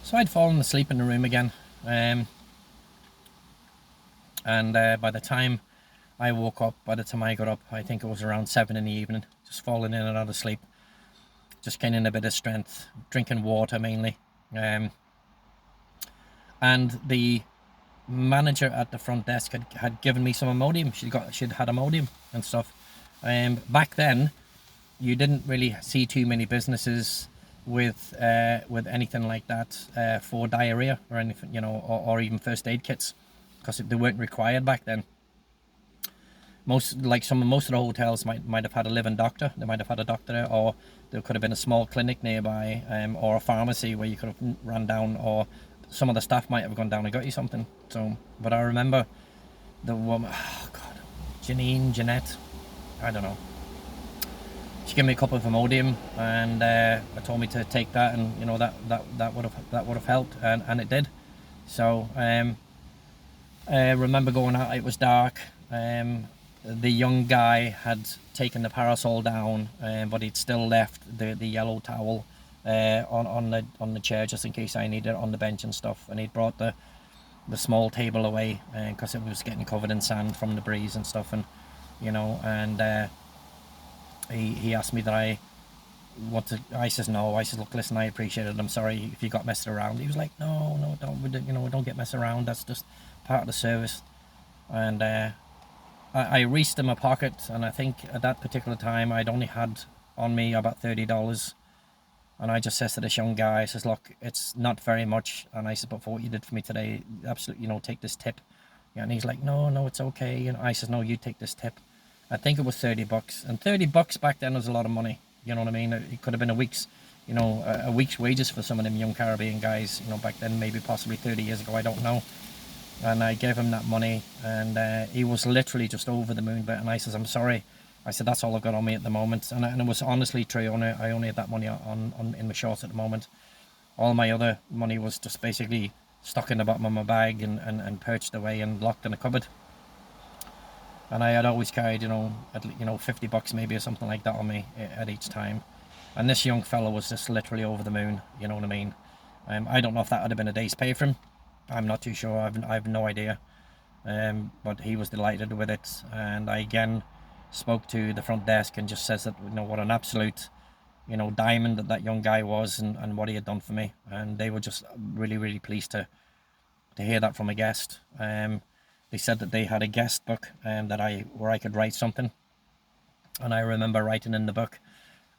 So I'd fallen asleep in the room again, and by the time I woke up, by the time I got up, I think it was around 7 in the evening, just falling in and out of sleep, just gaining a bit of strength, drinking water mainly. And the manager at the front desk had given me some Imodium. She'd had Imodium and stuff. Back then, you didn't really see too many businesses with anything like that for diarrhea or anything, or even first aid kits, because they weren't required back then. Most of the hotels might have had a living doctor. They might have had a doctor there, or there could have been a small clinic nearby, or a pharmacy where you could have run down, or some of the staff might have gone down and got you something. So, but I remember the woman, oh God, Jeanette, I don't know. She gave me a cup of Imodium and told me to take that, and that would have helped, and it did. So I remember going out. It was dark. The young guy had taken the parasol down, but he'd still left the yellow towel on the chair just in case I needed it, on the bench and stuff. And he'd brought the small table away because it was getting covered in sand from the breeze and stuff. And he asked me that I wanted. I says no. I says, look, listen, I appreciate it. I'm sorry if you got messed around. He was like, no, don't get messed around. That's just part of the service. And I reached in my pocket, and I think at that particular time I'd only had on me about $30. And I just says to this young guy, I says, look, it's not very much. And I said, but for what you did for me today, absolutely, take this tip. Yeah, and he's like, no, it's okay. And I says, no, you take this tip. I think it was $30, and $30 back then was a lot of money. You know what I mean? It could have been a week's wages for some of them young Caribbean guys. Back then, maybe possibly 30 years ago, I don't know. And I gave him that money, and he was literally just over the moon. And I says, I'm sorry. I said, that's all I've got on me at the moment. And it was honestly true. I only had that money on in my shorts at the moment. All my other money was just basically stuck in the bottom of my bag and perched away and locked in a cupboard. And I had always carried, $50 maybe or something like that on me at each time. And this young fellow was just literally over the moon. You know what I mean? I don't know if that would have been a day's pay for him. I'm not too sure. I have no idea. But he was delighted with it. And I again spoke to the front desk and just says that, what an absolute, diamond that young guy was, and what he had done for me. And they were just really, really pleased to hear that from a guest. They said that they had a guest book where I could write something. And I remember writing in the book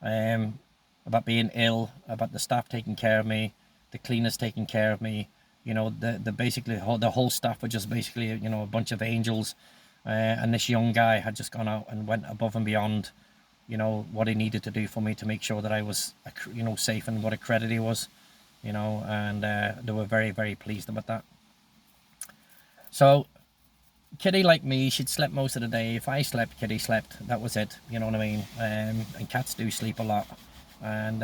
about being ill, about the staff taking care of me, the cleaners taking care of me. The whole staff were just basically, a bunch of angels. And this young guy had just gone out and went above and beyond, what he needed to do for me to make sure that I was, safe, and what a credit he was, and they were very, very pleased about that. So Kitty, like me, she'd slept most of the day. If I slept, Kitty slept. That was it. You know what I mean? And cats do sleep a lot. And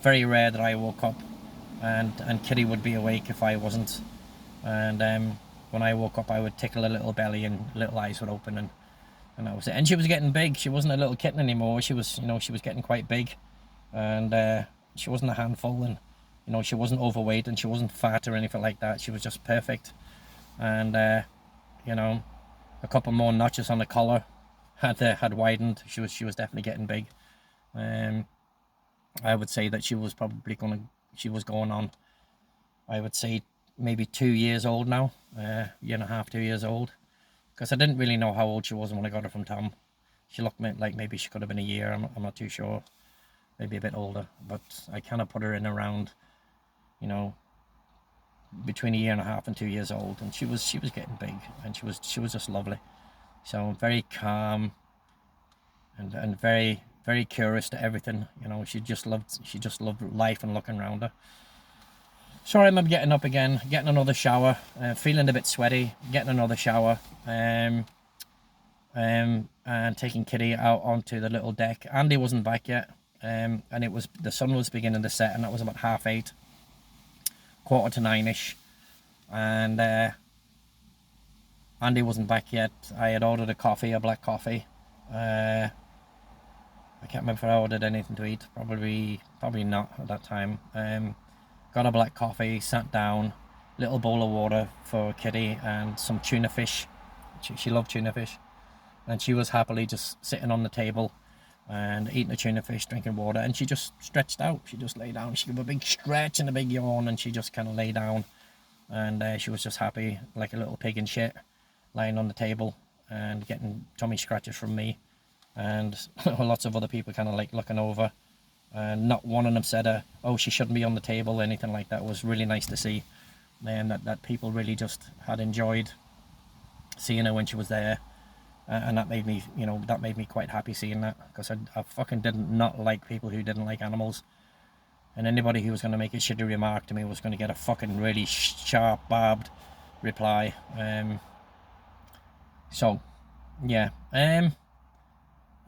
very rare that I woke up and Kitty would be awake if I wasn't. And when I woke up, I would tickle her little belly and little eyes would open, and that was it. And she was getting big. She wasn't a little kitten anymore. She was, she was getting quite big, and she wasn't a handful, and she wasn't overweight and she wasn't fat or anything like that. She was just perfect. And a couple more notches on the collar had widened. She was definitely getting big. I would say that she was going on, I would say, maybe 2 years old now, year and a half, 2 years old, because I didn't really know how old she was when I got her from Tom. She looked like maybe she could have been a year. I'm not too sure, maybe a bit older, but I kind of put her in around, between a year and a half and 2 years old, and she was getting big, and she was just lovely. So very calm and very, very curious to everything. She just loved life and looking around her. So I remember getting up again, getting another shower, feeling a bit sweaty, getting another shower, and taking Kitty out onto the little deck. Andy wasn't back yet, and the sun was beginning to set, and that was about 8:30, 8:45ish, and Andy wasn't back yet. I had ordered a black coffee. I can't remember if I ordered anything to eat. Probably not at that time. got a black coffee, sat down, little bowl of water for Kitty and some tuna fish. She loved tuna fish. And she was happily just sitting on the table and eating the tuna fish, drinking water, and she just stretched out. She just lay down. She gave a big stretch and a big yawn, and she just kind of lay down, and she was just happy, like a little pig in shit, lying on the table and getting tummy scratches from me, and lots of other people kind of like looking over, and not one of them said, oh, she shouldn't be on the table, anything like that. It was really nice to see, and that people really just had enjoyed seeing her when she was there. And that made me, that made me quite happy seeing that, because I fucking didn't not like people who didn't like animals. And anybody who was going to make a shitty remark to me was going to get a fucking really sharp, barbed reply. So, yeah. I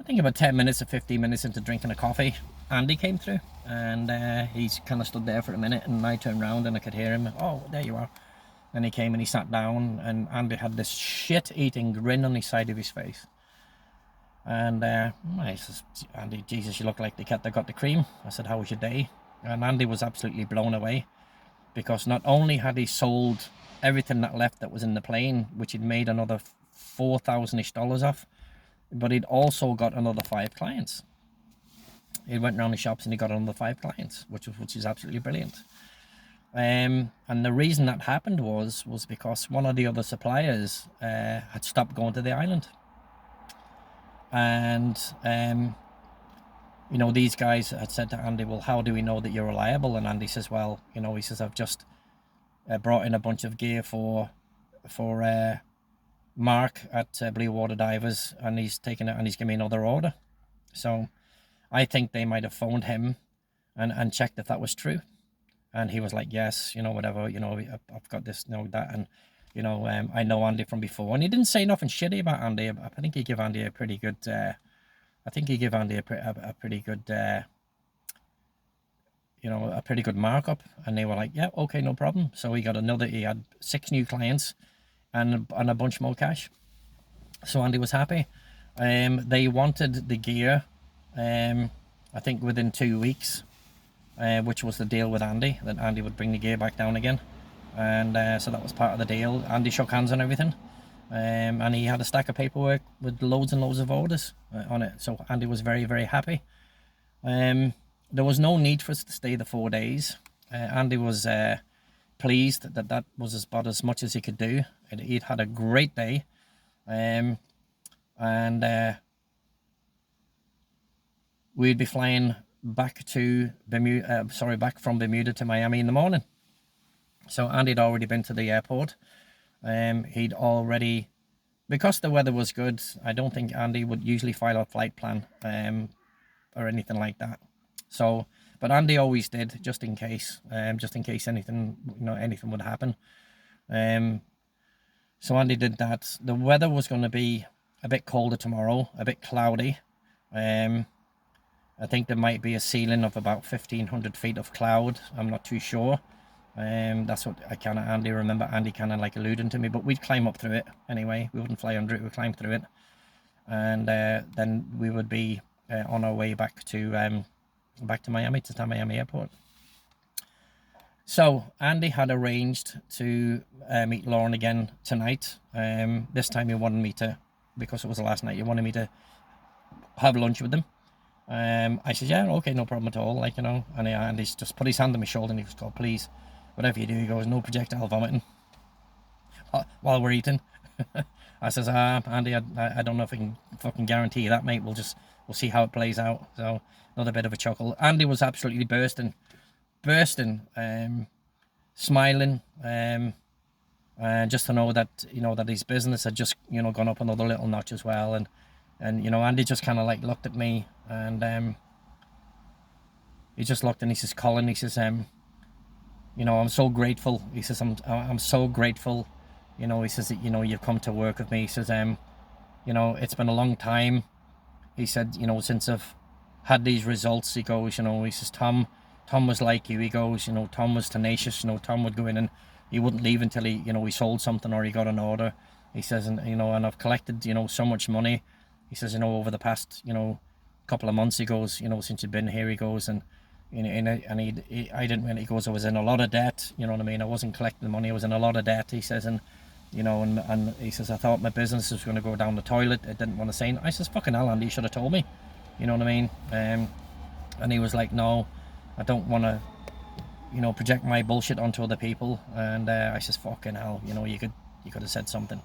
think about 10 minutes or 15 minutes into drinking a coffee, Andy came through. And he's kind of stood there for a minute, and I turned around and I could hear him. Oh, there you are. And he came and he sat down, and Andy had this shit-eating grin on the side of his face. And I said, Andy, Jesus, you look like the cat that got the cream. I said, how was your day? And Andy was absolutely blown away, because not only had he sold everything that left that was in the plane, which he'd made another $4,000-ish off, but he'd also got another 5 clients. He went around the shops and he got another 5 clients, which is absolutely brilliant. And the reason that happened was because one of the other suppliers had stopped going to the island. And these guys had said to Andy, well, how do we know that you're reliable? And Andy says, well, he says, I've just brought in a bunch of gear for Mark at Blue Water Divers, and he's taken it and he's given me another order. So I think they might have phoned him and checked if that was true. And he was like, yes, whatever, I've got this, that. And, I know Andy from before. And he didn't say nothing shitty about Andy. I think he gave Andy a pretty good, a pretty good, a pretty good markup. And they were like, yeah, okay, no problem. So he had 6 new clients and a bunch more cash. So Andy was happy. They wanted the gear, I think within 2 weeks. Which was the deal with Andy, that Andy would bring the gear back down again. And so that was part of the deal. Andy shook hands on everything. And he had a stack of paperwork with loads and loads of orders on it. So Andy was very, very happy. There was no need for us to stay the 4 days. Andy was pleased that was about as much as he could do. He'd had a great day. We'd be flying back to Bermuda, back from Bermuda to Miami in the morning. So Andy had already been to the airport. He'd already, because the weather was good, I don't think Andy would usually file a flight plan or anything like that. So, but Andy always did, just in case anything, anything would happen. So Andy did that. The weather was going to be a bit colder tomorrow, a bit cloudy. I think there might be a ceiling of about 1,500 feet of cloud. I'm not too sure. That's what Andy remember. Andy kind of like alluding to me, but we'd climb up through it anyway. We wouldn't fly under it. We'd climb through it, and then we would be on our way back to Miami, to Miami Airport. So Andy had arranged to meet Lauren again tonight. This time he wanted me to, because it was the last night, he wanted me to have lunch with them. I said, yeah, okay, no problem at all, and he's just put his hand on my shoulder and he goes, oh, please, whatever you do, he goes, no projectile vomiting while we're eating. I says, Andy, I don't know if I can fucking guarantee you that, mate. We'll see how it plays out. So another bit of a chuckle. Andy was absolutely bursting, smiling, and just to know that, that his business had just, gone up another little notch as well. And Andy just kind of like looked at me, and he just looked and he says, Colin, he says, I'm so grateful. He says, I'm so grateful. He says that, you've come to work with me. He says, it's been a long time. He said, since I've had these results, he goes, he says, Tom was like you. He goes, Tom was tenacious. Tom would go in and he wouldn't leave until he, he sold something or he got an order. He says, and I've collected, so much money. He says, over the past, couple of months, he goes, since you've been here, he goes, and, I didn't really. He goes, I was in a lot of debt. You know what I mean? I wasn't collecting the money. I was in a lot of debt. He says, and and he says, I thought my business was going to go down the toilet. I didn't want to say. I says, fucking hell, Andy, you should have told me. You know what I mean? And he was like, no, I don't want to, project my bullshit onto other people. And I says, fucking hell, you could have said something.